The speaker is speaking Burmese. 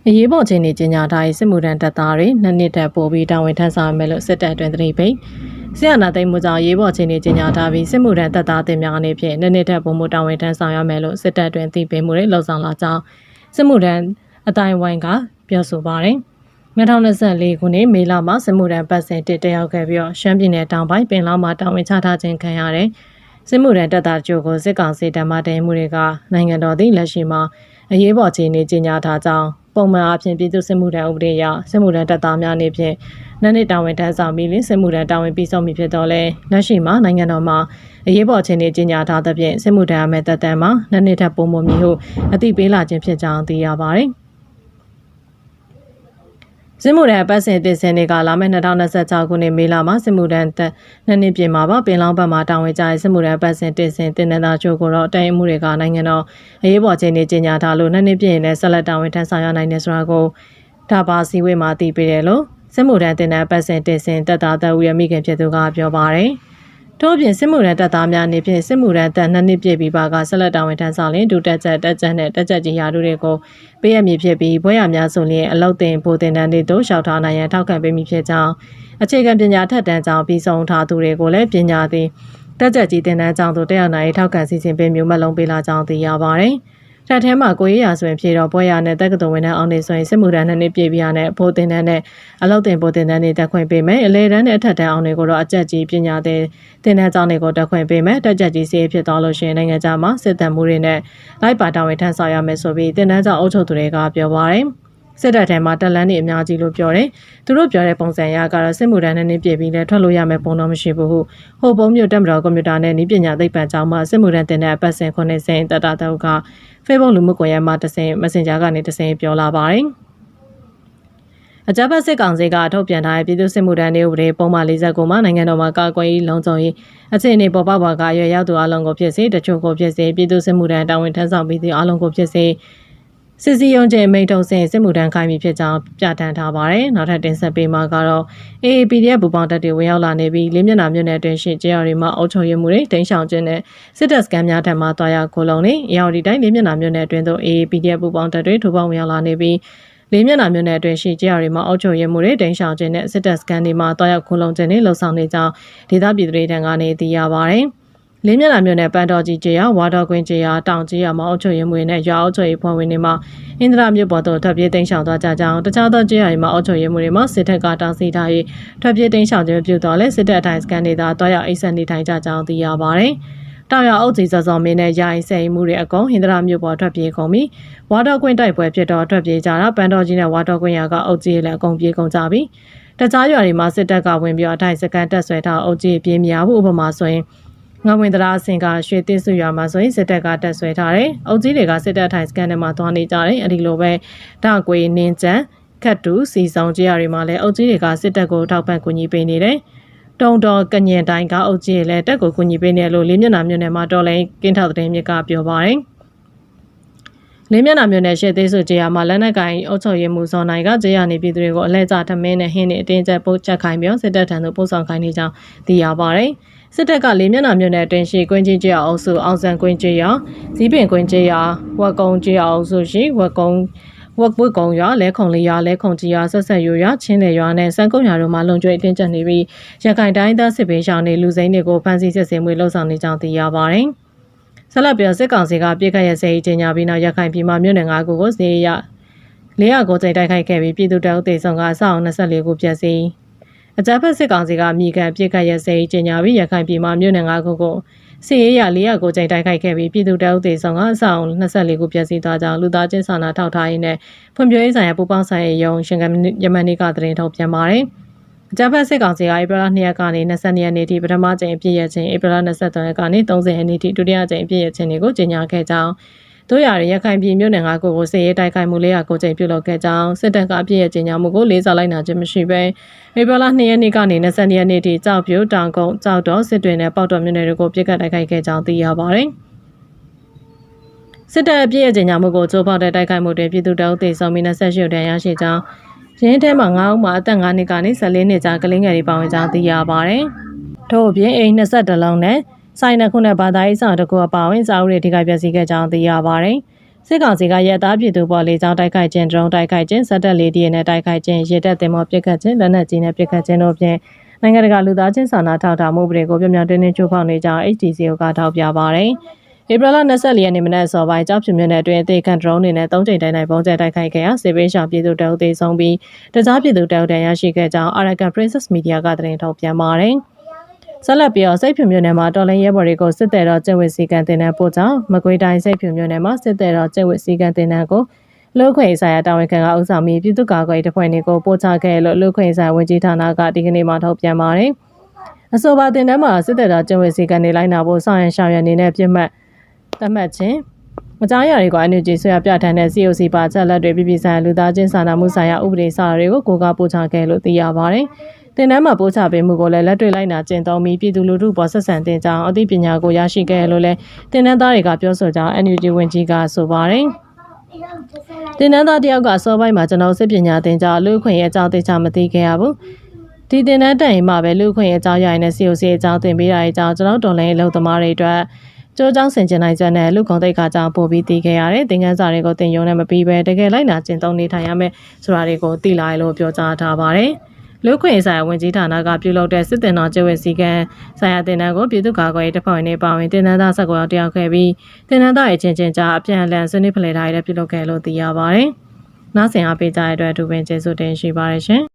အရေးပေါ်ချိန်နေကျညာထားရေးစစ်မှုထမ်းတပ်သားတွေနှစ်နှစ်တက်ပို့ပြီးတာဝန်ထမ်းဆောင်မယ်လို့စစ်တပ်အတွင်းသတင်းပိတ်ဆရာနာသိမ်းမှုကြောင့်အရေးပေါ်ချိန်နေကျညာထားပြီးစစ်မှုထမ်းတပ်သားအသစ်များအနေဖြင့်နှစ်နှစ်တက်ပို့မှုတာဝန်ထမ်းဆောင်ရမယ်လို့စစ်တပ်အတွင်းသိပေးမှုတွေလှုံ့ဆော်လာကြောင်းစစ်မှုထမ်းအတိုင်းဝိုင်းကပြောဆိုပါတယ်2024ခုနှစ်မေလမှာစစ်မှုထမ်းပတ်စဉ်တက်ရောက်ခဲ့ပြီးရှမ်းပြည်နယ်တောင်ပိုင်းပင်လောင်းမှာတာဝန်ချထားခြင်းခံရတဲ့စစ်မှုထမ်းတပ်သားတို့ကိုစစ်ကောင်စီတပ်မှတင်မှုတွေကနိုင်ငံတော်သည့်လက်ရှိမှာအရေးပေါ်ချိန်နေကျညာထားကြောင်းပုံမှန်အားဖြင့်ပြည်သူ့စစ်မှုထမ်းဥပဒေအရစစ်မှုထမ်းတပ်သားများအနေဖြင့်နှစ်တာဝန်ထမ်းဆောင်ပြီးလစစ်မှုထမ်းတာဝန်ပြီးဆုံးပြီဖြစ်တော့လဲလက်ရှိမှာနိုင်ငံတော်မှာအရေးပေါ်ချိန်နေကျညာထားသဖြင့်စစ်မှုထမ်းအမဲ့တပ်တန်းမှာနှစ်ထပ်ပုံမမီဟုအသိပေးလာခြင်းဖြစ်ကြောင်းသိရပါတယ်စစ်မှုထမ်းပတ်စဉ်တင်စင်တွေကလာမယ့်2026ခုနှစ်မေလမှာစစ်မှုထမ်းတပ်နှစ်ပြင်မှာပင်လောင်းဘက်မှာတာဝန်ကျတဲ့စစ်မှုထမ်းပတ်စဉ်တင်စင်တင်နေတာချို့ကိုတော့တိုင်မှုတွေကနိုင်ငံတော်အရေးပေါ်ချိန်နေကျညာထားလို့နှစ်ပြင်နဲ့ဆက်လက်တာဝန်ထမ်းဆောင်ရနိုင်တယ်ဆိုတာကိုဒါပါစီဝေးမှာတည်ပြတယ်လို့စစ်မှုထမ်းတင်တဲ့ပတ်စဉ်တင်စင်တပ်သားတပ်ဦးရဲ့မိခင်ဖြစ်သူကပြောပါတယ်ထို့ပြင်စစ်မှုထမ်းတပ်သားများအနေဖြင့်စစ်မှုထမ်းတပ်နှစ်ပြည့်ပြီးပါကဆက်လက်တာဝန်ထမ်းဆောင်ရင်ဒုတက်ချက်နဲ့တက်ချက်ကြီးရာတို့တွေကိုပေးရမည်ဖြစ်ပြီးဘွဲ့ရများဆိုရင်အလောက်တင်ပိုတင်တန်းတွေတို့ရှောက်ထားနိုင်ရန်ထောက်ခံပေးမည်ဖြစ်ကြောင်းအခြေခံပညာထက်တန်းကြောင်းပြီးဆုံးထားသူတွေကိုလည်းပညာသည်တက်ချက်ကြီးတင်တန်းကြောင်းတို့တက်ရောက်နိုင်ထောက်ခံစီစဉ်ပေးမျိုးမလုံးပေးလာကြောင်းသိရပါတယ်ထပ်ထဲမှာကိုရရဆိုရင်ဖြေတော့ဘွဲရနဲ့တက္ကသိုလ်ဝင်တဲ့အောင်နေဆိုရင်စစ်မှုထမ်းနှစ်ပြည့်ပြရနဲ့ဘိုးတင်တန်းနဲ့အလောက်တင်ဘိုးတင်တန်းတွေတက်ခွင့်ပေးမယ်အလဲတန်းနဲ့အထက်တန်းအောင်တွေကိုတော့အကျက်ကြီးပညာသင်တင်တန်းကျောင်းတွေကိုတက်ခွင့်ပေးမယ်တက်ချက်ကြီးစီးဖြစ်သွားလို့ရှိရင်နိုင်ငံခြားမှာစစ်တပ်မှုတွေနဲ့လိုက်ပါတာဝန်ထမ်းဆောင်ရမယ်ဆိုပြီးတင်တန်းကျောင်းအုပ်ချုပ်သူတွေကပြောပါတယ်စစ်တပ်ထဲမှာတက်လန်းနေအများကြီးလို့ပြောတယ်။သူတို့ပြောတဲ့ပုံစံအရကတော့စစ်မှုထမ်းနှစ်ပြည့်ပြီးလဲထွက်လို့ရမယ်ပုံတော့မရှိဘူးဟုဟိုပုံမျိုးတက်မတော်ကွန်ပျူတာနဲ့နည်းပညာသိပ္ပံကျောင်းမှာစစ်မှုထမ်းတင်တဲ့အပတ်စဉ်9စင်တတတောက်က Facebook လူမှုကွန်ရက်မှာတစင် Messenger ကနေတစင်ပြောလာပါတယ်။အကြမ်းဖက်စစ်ကောင်စီကထုတ်ပြန်ထားတဲ့ပြည်သူ့စစ်မှုထမ်းတွေဥပဒေပုံမှန်49မှာနိုင်ငံတော်မှာကာကွယ်ရေးလုံခြုံရေးအခြေအနေပေါ်ပေါက်ပါကအရွယ်ရောက်သူအလုံးကိုဖြစ်စေတချို့ကိုဖြစ်စေပြည်သူ့စစ်မှုထမ်းတာဝန်ထမ်းဆောင်ပြီးသူအလုံးကိုဖြစ်စေစစ်စီရုံးချင်းမိန်ထုံစင်စစ်မှုထမ်းခိုင်းပြီးဖြစ်ကြောင်းပြဋ္ဌာန်းထားပါတယ်။နောက်ထပ်တင်ဆက်ပေးမှာကတော့ AAPDF ဘူပေါင်းတပ်တွေဝင်ရောက်လာနေပြီးလေးမျက်နှာမြို့နယ်အတွင်းရှိကျေးရွာတွေမှာအုပ်ချုပ်ရေးမှုတွေတင်ဆောင်ခြင်းနဲ့စစ်တပ်စခန်းများထံမှတွားရောက်ခိုလုံနေအရာဒီတိုင်းလေးမျက်နှာမြို့နယ်အတွင်းသို့ AAPDF ဘူပေါင်းတပ်တွေထိုးပေါင်းဝင်ရောက်လာနေပြီးလေးမျက်နှာမြို့နယ်အတွင်းရှိကျေးရွာတွေမှာအုပ်ချုပ်ရေးမှုတွေတင်ဆောင်ခြင်းနဲ့စစ်တပ်စခန်းတွေမှာတွားရောက်ခိုလုံခြင်းတွေလှုံ့ဆော်နေကြောင်းဒေသပြည်သူတွေထံကနေသိရပါတယ်။လေးမျက်နှာမြို့နယ်ပန်းတော်ကြီးကျေးရွာဝါတော်ကွင်းကျေးရွာတောင်ကျေးရွာမှာအုပ်ချုပ်ရေးမှုတွေနဲ့ရွာအုပ်ချုပ်ရေးဖွဲ့ဝင်တွေမှာအင်္ဒရာမြို့ပေါ်သို့ထွက်ပြေးတိမ်းရှောင်သွားကြကြောင်းတခြားသောကျေးရွာတွေမှာအုပ်ချုပ်ရေးမှုတွေမှာစစ်တပ်ကတောင်းစီထား၍ထွက်ပြေးတိမ်းရှောင်ခြင်းပြုတော့လဲစစ်တပ်အတိုင်းစကန်တွေသာတွားရောက်အိတ်ဆက်နေထိုင်ကြကြောင်းသိရပါတယ်။တောင်ရအုပ်ကြီးစောစောမင်းနဲ့ယာယီဆက်မှုတွေအကုန်ဟင်္ဒရာမြို့ပေါ်ထွက်ပြေးကုန်ပြီးဝါတော်ကွင်းတိုက်ပွဲဖြစ်တော့ထွက်ပြေးကြတာပန်းတော်ကြီးနဲ့ဝါတော်ကွင်းရွာကအုပ်ကြီးလည်းအကုန်ပြေးကုန်ကြပြီးတခြားရွာတွေမှာစစ်တပ်ကဝင်ပြီးအထိုင်စကန်တက်ဆွဲထားအုပ်ကြီးပြေးများဘူးဥပမာဆိုရင်ငွေဝင်တရားအစင်ကရွှေသစ်စုရွာမှာဆိုရင်စစ်တပ်ကတက်ဆွဲထားတယ်။အုပ်ကြီးတွေကစစ်တပ်ထိုင်စကန်ထဲမှာသွားနေကြတယ်။အဲဒီလိုပဲတောက်ကွေနင်းချန်ခတ်တူစီဆောင်ကျေးရွာတွေမှာလည်းအုပ်ကြီးတွေကစစ်တပ်ကိုထောက်ပံ့ကူညီပေးနေတယ်။တုံတော်ကညင်တိုင်းကအုပ်ကြီးတွေလည်းတက်ကိုကူညီပေးနေလို့လေးမျက်နှာမြို့နယ်မှာတော်လိုင်းကင်းထောက်တဲ့မြစ်ကပြောပါတယ်။လေးမျက်နှာမြို့နယ်ရှေ့သေးစုကျေးရွာမှာလက်နက်ကိုင်အုပ်ချုပ်ရေးမှုဇော်နိုင်ကကျေးရွာနေပြည်သူတွေကိုအလဲကျထမင်းနဲ့ဟင်းနဲ့အတင်းကျပ်ပို့ချက်ခိုင်းပြီးစစ်တပ်ထံသို့ပို့ဆောင်ခိုင်းနေကြောင်းသိရပါတယ်။စစ်တပ်ကလေးမျက်နှာမြို့နယ်အတွင်းရှိကွင်းချင်းကျေးရွာအုပ်စုအောင်ဆန်ကွင်းကျေးရွာဇီးပင်ကွင်းကျေးရွာဝက်ကုန်းကျေးရွာအုပ်စုရှိဝက်ပွတ်ကုန်းရွာလဲခုံလေးရွာလဲခုံကြီးရွာဆက်ဆက်ရွာချင်းလေရွာနဲ့စံကုန်းရွာတို့မှာလုံခြုံရေးတင်းကျပ်နေပြီးရခိုင်တိုင်းသားစစ်ပေးရှောင်းနေလူစိမ်းတွေကိုဖမ်းဆီးစစ်ဆေးမှုလှုပ်ဆောင်နေကြောင်းသိရပါတယ်။ဆက်လက်ပြီးစစ်ကောင်စီကပြည်ခတ်ရစေးကြီးညာပြီးနောက်ရခိုင်ပြည်မှာမြို့နယ်9ခုကိုစေရ409ကြိမ်တိုက်ခိုက်ခဲ့ပြီးပြည်သူတအုပ်တေဆောင်ကအဆောက်24ခုပြည့်စည်အကြမ်းဖက်စစ်ကောင်စီကမြေကန်ပြစ်ခတ်ရစေးကြီးညာပြီးရခိုင်ပြည်မှာမြို့နယ်9ခုကိုစစ်ရေးရ409ကြိမ်တိုက်ခိုက်ခဲ့ပြီးပြည်သူတအုပ်တေဆောင်ကအဆောက်24ခုပြည့်စည်သွားကြောင်းလူသားချင်းစာနာထောက်ထားရေးနဲ့ဖွံ့ဖြိုးရေးဆိုင်ရာပူးပေါင်းဆောင်ရွက်ရုံရှင်ကယမန်နေ့ကသတင်းထုတ်ပြန်ပါတယ်။အကြမ်းဖက်စစ်ကောင်စီကဧပြီလ2ရက်ကနေ22ရက်နေ့ထိပထမကြိမ်အပြည့်ရခြင်းဧပြီလ23ရက်ကနေ30ရက်နေ့ထိဒုတိယကြိမ်အပြည့်ရခြင်းတွေကိုကြေညာခဲ့ကြောင်းတို့ရရခိုင်ပြည်မြို့နယ်9ခုကိုစစ်ရေးတိုက်ခိုက်မှု409ကြိမ်ပြုလုပ်ခဲ့ကြောင်းစစ်တပ်ကအပြည့်ရကြေညာမှုကိုလေးစားလိုက်နာခြင်းမရှိဘဲဧပြီလ2ရက်နေ့ကနေ22ရက်နေ့ထိကြောက်ပြိုတောင်ကုန်းကြောက်တော်စစ်တွေနဲ့ပေါက်တော်မြို့နယ်တွေကိုပြစ်ခတ်တိုက်ခိုက်ခဲ့ကြောင်းသိရပါတယ်။စစ်တပ်အပြည့်ရကြေညာမှုကိုချိုးဖောက်တဲ့တိုက်ခိုက်မှုတွေပြည်သူတအုပ်တေဆောင်ပြီး28ရက်တန်းရရှိကြောင်းရင်းထဲမှာ9ဦးမှာအသက်9နှစ်ကနေ14နှစ်ကြာကလေးငယ်တွေပါဝင်ကြောင်းသိရပါတယ်။ထို့အပြင်အိမ်22လုံးနဲ့ဆိုင်နှစ်ခုနဲ့ဘာသာရေးဆောင်တစ်ခုအပါအဝင်စာအုပ်တွေထိခိုက်ပျက်စီးခဲ့ကြောင်းသိရပါတယ်။ စစ်ကောင်စီကရဲသားပြည်သူပေါ်လေကြောင်းတိုက်ခိုက်ခြင်းဒရုန်းတိုက်ခိုက်ခြင်းစက်တက်လေဒီနဲ့တိုက်ခိုက်ခြင်းရေတပ်တင်မောပစ်ခတ်ခြင်းလက်နက်ကြီးနဲ့ပစ်ခတ်ခြင်းတို့ဖြင့်နိုင်ငံတကာလူသားချင်းစာနာထောက်ထားမှုတွေကိုပြင်းပြတင်းတင်းချိုးဖောက်နေကြောင်း HDCO ကထောက်ပြပါတယ်။ဧပြီလ24ရက်နေ့မနက်စောပိုင်းကြောက်ဖြူမြို့နယ်အတွင်းအသေးခံဒရုန်းတွေနဲ့3ကြိမ်တိုင်းပုံကျဲတိုက်ခိုက်ခဲ့ရာစစ်ပေးရှောင်ပြည်သူတအုပ်သေးဆုံးပြီးတခြားပြည်သူတအုပ်တန်းရရှိခဲ့ကြောင်း Arakan Princess Media ကသတင်းထုတ်ပြန်ပါတယ်။ဆက်လက်ပြီးစိတ်ဖြူမြို့နယ်မှာတော်လိုင်းရဲဘော်တွေကိုစစ်တပ်တော်ကျင့်ဝတ်စည်းကမ်းတင်တဲ့ပို့ကြောင့်မကွေးတိုင်းစိတ်ဖြူမြို့နယ်မှာစစ်တပ်တော်ကျင့်ဝတ်စည်းကမ်းတင်တဲ့ကိုလူခွေဆိုင်ရာတာဝန်ခံကဥဆောင်ပြီးပြည်သူ့ကာကွယ်တပ်ဖွဲ့တွေကိုပို့ချခဲ့လို့လူခွေဆိုင်ဝန်ကြီးဌာနကဒီကနေ့မှထုတ်ပြန်ပါတယ်။အဆိုပါတင်တဲ့မှာစစ်တပ်တော်ကျင့်ဝတ်စည်းကမ်းတွေလိုက်နာဖို့ဆောင်ရန်ရှောင်ရနေနဲ့ပြစ်မှတ်သတ်မှတ်ခြင်းမကြားရတွေကို NUG ဆွေးရပြဋ္ဌာန်းတဲ့ COC ပါချက်လက်တွေပြည်ပဆိုင်ရာလူသားချင်းစာနာမှုဆိုင်ရာဥပဒေစာတွေကိုကိုကပို့ချခဲ့လို့သိရပါတယ်။တင်တန်းမှာပို့ချပေးမှုကိုလည်းလက်တွေ့လိုက်နာကျင့်သုံးပြီးပြည်သူလူထုပေါ်ဆက်ဆံတင်ကြောင်းအသိပညာကိုရရှိခဲ့လို့လည်းတင်တန်းသားတွေကပြောဆိုကြောင်း NUG ဝန်ကြီးကဆိုပါတယ်။တင်တန်းသားတယောက်ကစောပိုင်းမှာကျွန်တော်စစ်ပညာသင်ကြားလူခွင့်ရဲ့အကြောင်းသိချမသိခဲ့ရဘူး။ဒီတင်တန်းတိုင်မှာပဲလူခွင့်ရဲ့အကြောင်းရရင်နဲ့ COC အကြောင်းသင်ပေးတာရဲ့အကြောင်းကျွန်တော်တော်လိုင်းအလုပ်သမားတွေအတွက်ကျိုးကြောင်းဆင်ကျင်နိုင်ချက်နဲ့လူကုန်တိတ်ခါကြောင့်ပို့ပြီးတည်ခဲ့ရတယ်။သင်ခန်းစာတွေကိုသင်ရုံနဲ့မပြီးပဲတကယ်လိုက်နာကျင့်သုံးနေထိုင်ရမယ်ဆိုတာတွေကိုသိလာရလို့ပြောကြားထားပါတယ်။လူခွင့်ဆိုင်ရာဝန်ကြီးဌာနကပြုလုပ်တဲ့စစ်တင်တော်ကျဝတ်စည်းကမ်းဆိုင်ရာတင်ဒဏ်ကိုပြည်သူ့ကာကွယ်ရေးတပ်ဖွဲ့ဝင်တွေပါဝင်တင်ဒဏ်သား19ယောက်တယောက်ခဲ့ပြီးတင်ဒဏ်သားရဲ့ချင်းချင်းကြားအပြန်အလှန်ဆွေးနွေးဖလှယ်ထားရတဲ့ပြုလုပ်ခဲ့လို့သိရပါတယ်။နောက်ဆင်အားပေးကြတဲ့အတွက်အထူးပင်ကျေးဇူးတင်ရှိပါတယ်ရှင်။